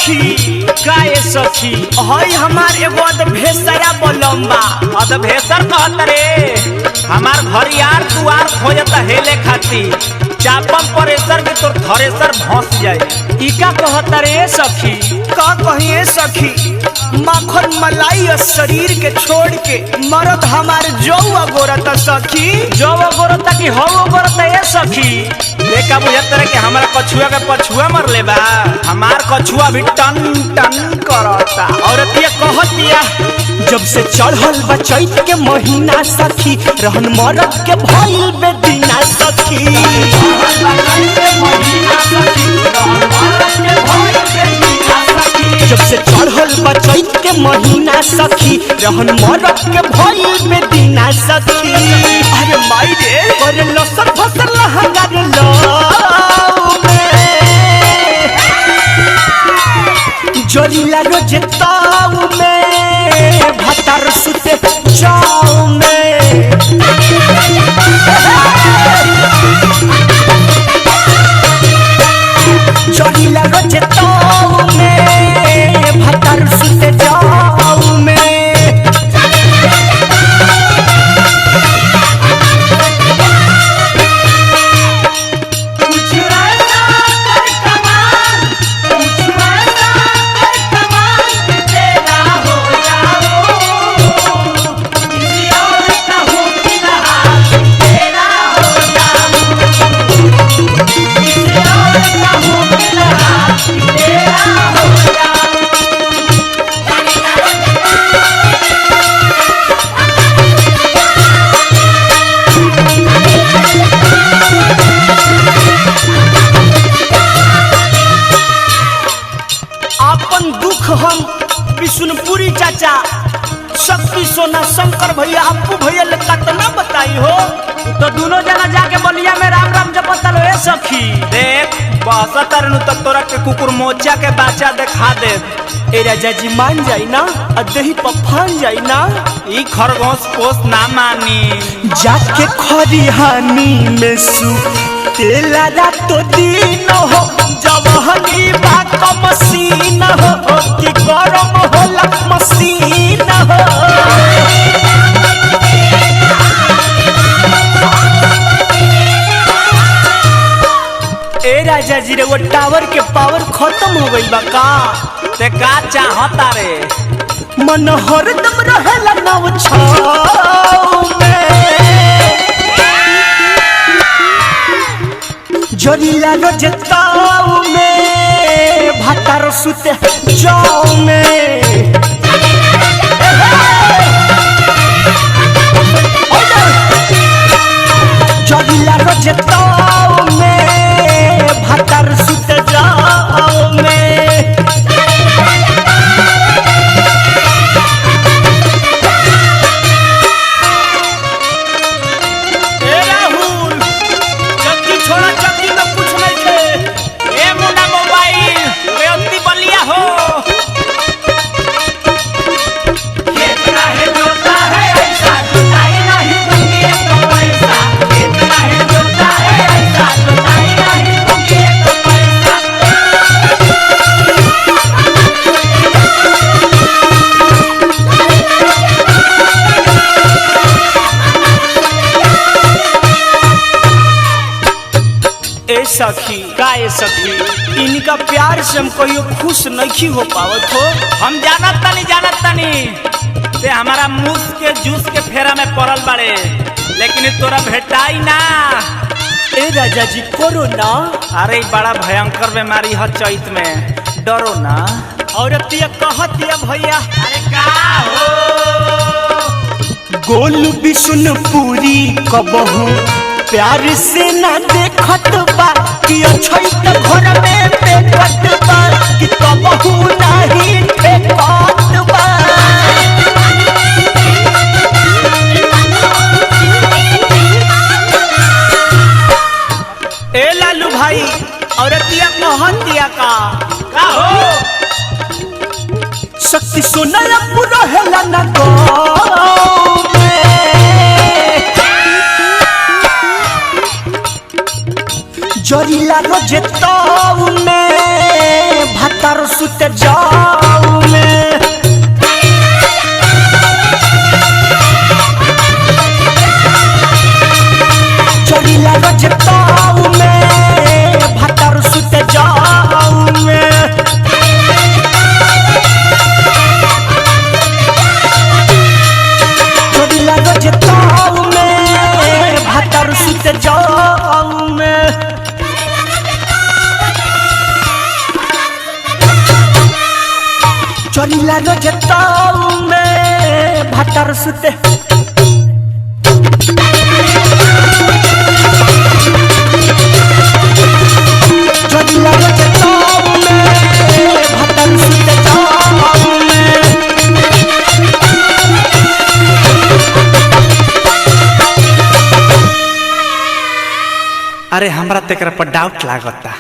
सखी काए सखी हई हमार एगो भेसरा बलम्बा भेसर कहत रे हमार घर यार दुआर खोजता हेले खाती चापम परेसर के तोर थरेसर भस जाए इका कहत रे सखी का कहिए सखी माखन मलाई और शरीर के छोड़ के मरद हमार जौआ गोरता सखी जो गोरता की हो गोरता ये सखी देखा बुझत रे कि हमारा कछुआ के पछुआ मर ले बा हमार कछुआ भी टन टन करता औरत ये कहतिया जब से चढ़ल बा चैत के महीना सखी रहन मरद के भइल बेदीना सखी जब से चढ़ल बा चैत के महीना सखी रहन मरद के भइल बेदीना सखी अरे माई रे अरे लसर फसर लहंगा रे लो जोरीला रोज ताऊ में भतर सुते जाऊ में जोरीला रोज ताऊ में भतर सुते जाऊ में हम विष्णुपुरी चाचा शक्ति सोना शंकर भैया अप्पू भैया ले कितना बताई हो तो दोनों जना जाके बलिया में राम राम जपत लो सखी देख बहसत रहनु तो तोरा के कुकुर मोचा के बाचा देखा दे ए राजा जी मान जाई ना अदही पफान जाई ना ई खरगोश पोस ना मानी जाके खरिहानी में सु तेला रात दिन हो जवानी बा मसीन हो कि गरम होला मसीन हो ए राजा जी रे वो टावर के पावर खत्म हो गई बा का ते का चाहता रे मन हरदम रहेला नव छाव में जोरीला रोज ताऊ में भतर सुते जाऊ में जोरीला रोज ताऊ में भतर सुते जाऊ में सखी काए सखी इनका प्यार से हम कहियो खुश नहीं हो पावत हो हम जानत तनी ते हमारा मूस के जूस के फेरा में पड़ल बाड़े लेकिन तोरा भेटाई ना ए राजा जी करो ना अरे बड़ा भयंकर बीमारी है चैत में डरो ना औरत ये कहतिया भैया अरे का हो गोल विष्णुपुरी कबहू प्यार से ना देखत बा कि अछैत घर में पेटत बा कि कबहू नहीं फेकत बा ए लालू भाई औरतिया कहतिया का हो शक्ति सोना पूरा हेला ना गो जोरीला रोज ताऊ में भतर सुते चलिला रजताऊ में भटर सुते चलिला रजताऊ में भटर सुते जाऊ में। अरे हमरा तेकरा पर डाउट लागता।